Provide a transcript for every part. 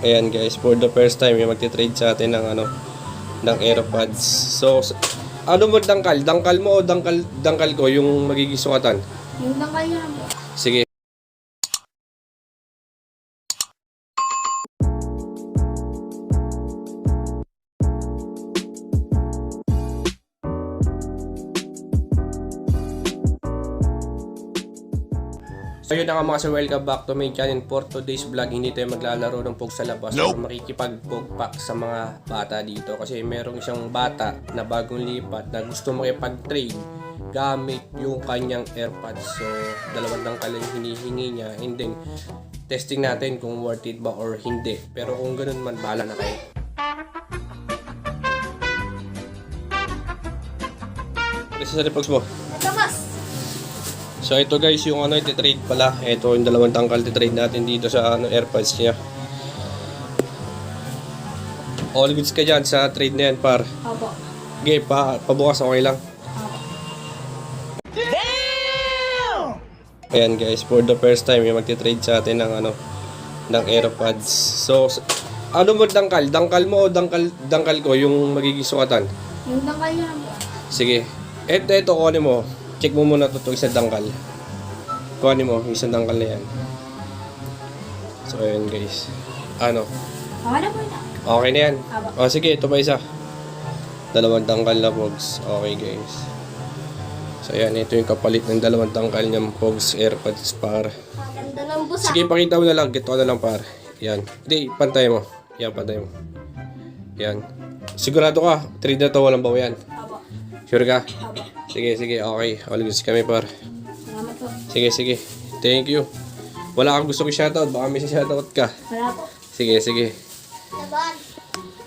Ayan guys, for the first time yung magti-trade sa atin ng ng AirPods. So ano mo dangkal? Dangkal mo o dangkal ko yung magiging sukatan? Yung dangkal niya po. Sige. So yun na nga mga sir, welcome back to my channel. For today's vlog, hindi tayo maglalaro ng pog sa labas o makikipag-pogpack sa mga bata dito. Kasi merong isang bata na bagong lipat na gusto makipag-trade gamit yung kanyang AirPods. So dalawang dangkal yung hinihingi niya, and then testing natin kung worth it ba or hindi. Pero kung ganun man, bahala na kayo. Kasi sa repogs mo. Ito boss. So ito guys yung iti-trade pala. Ito yung dalawang tangkal i-trade natin dito sa AirPods niya. All goods ka dyan sa trade na yan par. Opo. Okay, pabukas okay lang. Ayan guys, for the first time yung magti-trade sa atin ng ng AirPods. So ano mo dangkal? Dangkal mo o dangkal ko yung magiging sukatan? Yung dangkal niya po. Sige. Ito kunin mo. Check mo muna ito isang dangkal. Kunin mo isang dangkal na yan. So ayan guys. Ano? Okay na po na. Okay na yan. Aba. O sige, ito pa isa. Dalawang tangkal na pogs. Okay guys. So ayan, ito yung kapalit ng dalawang tangkal niyang pogs AirPods par. Ganda ng busa. Sige, pakita mo na lang. Gito na lang par. Yan. Hindi, pantay mo. Yan, pantay mo. Yan. Sigurado ka, trade na to, walang bawa yan. Opo. Sure ka? Opo. Sige, okay. All goods kami par. Salamat po. Sige. Thank you. Wala kang gusto ko shoutout. Baka may shoutout ka. Wala po. Sige. Laban.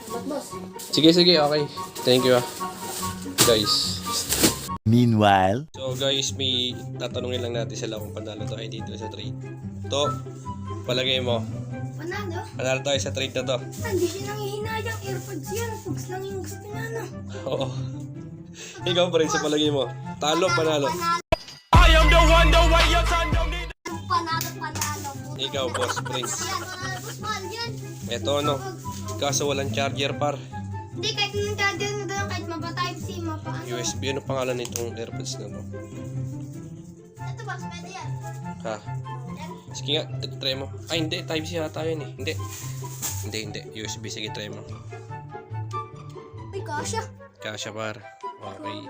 Salamat boss. Sige, okay. Thank you guys. Meanwhile, So guys, may tatanungin lang natin sila kung panalo tayo dito sa trade. To, palagay mo. Panalo? Panalo tayo sa trade na to. Hindi siya nangihinayang AirPods yan. Pogs lang yung gusto niya na. Oo. Ikaw pa rin sa palagay mo. Talo, panalo. Panalo. Ikaw, boss, Prince. Yan, boss, mahal yan. Eto kaso walang charger par. Hindi, kahit nung charger na doon, kahit mapa-type C, mapa-ano. USB, ano pangalan nitong AirPods na to? Ito boss, pwede yan. Ha? Sige nga, try mo. Ay, hindi. Type C yata yun eh. Hindi. USB, sige, try mo. Uy, kasha. Kasya par. Okay.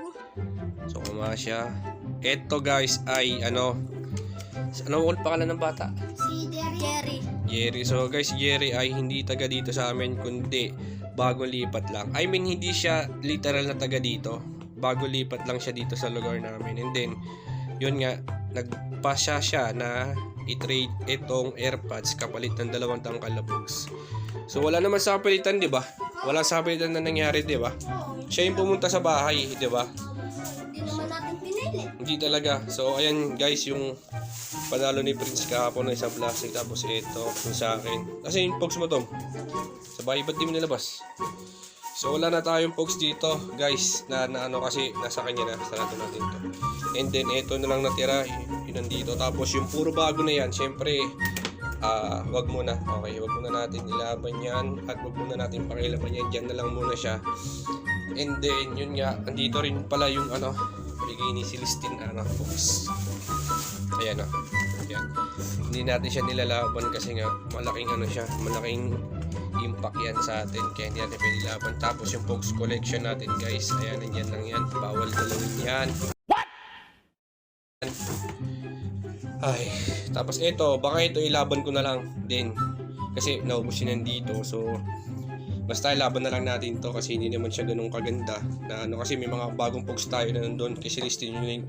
So, kumasya. Eto guys ay ano ulit pangalan ng bata? Si Jerry. Jerry. So guys, Jerry ay hindi taga dito sa amin, kundi bagong lipat lang. I mean, hindi siya literal na taga dito. Bagong lipat lang siya dito sa lugar namin. And then, yun nga, nagpasya siya na i-trade itong AirPods kapalit ng dalawang tangkal na pogs. So wala naman sa kapalitan, di ba? Wala sa kapalitan na nangyari, di ba? Siya yung pumunta sa bahay, di ba? Hindi naman natin pinili. Hindi talaga. So ayan guys, yung panalo ni Prince kahapon na isang plastic, tapos ito yung sa akin. Kasi yung pogs mo Tom, sa bahay ba't di mo nilabas? So wala na tayong pogs dito guys na ano kasi nasa kanya na. Sarado natin to. And then ito na lang natira, yun nandito. Tapos yung puro bago na yan, syempre wag muna. Okay, wag muna natin ilaban yan at wag muna natin pakilaban yan. Diyan na lang muna siya. And then yun nga, nandito rin pala yung bigay ni Celestine pogs. Ayan Ayan. Hindi natin siya nilalaban kasi nga malaking malaking impact yan sa atin, kaya hindi natin pwede laban. Tapos yung pogs collection natin guys, ayan, nandiyan lang yan, bawal dalawin yan. Ay, tapos ito, baka ito ilaban ko na lang din kasi naubos yun nandito. So basta ilaban na lang natin to kasi hindi naman siya ganun kaganda na kasi may mga bagong pogs tayo na nandun kasi listin yun yung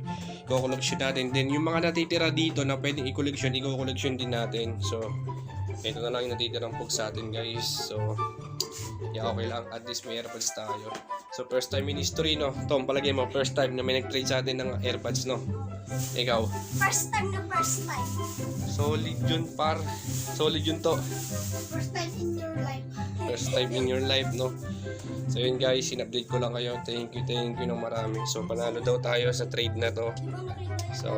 i-collection natin. Then yung mga natitira dito na pwedeng i-collection, i-collection din natin. So ito na lang yung natitirang pogs sa atin guys. So yeah, okay lang, at least may AirPods tayo. So first time in history, no? Tom, palagay mo, first time na may nag-trade sa atin ng AirPods, no? Ikaw? First time. Solid yun par. Solid yun to. First time in your life. First time in your life, no? So yun guys, in-update ko lang kayo. Thank you ng marami. So panalo daw tayo sa trade na to. So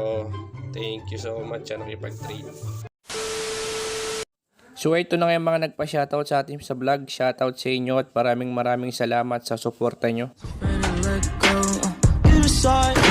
thank you so much nakipag-trade. So ito na nga yung mga nagpa-shoutout sa atin sa vlog. Shoutout sa inyo at maraming salamat sa suporta nyo. You decide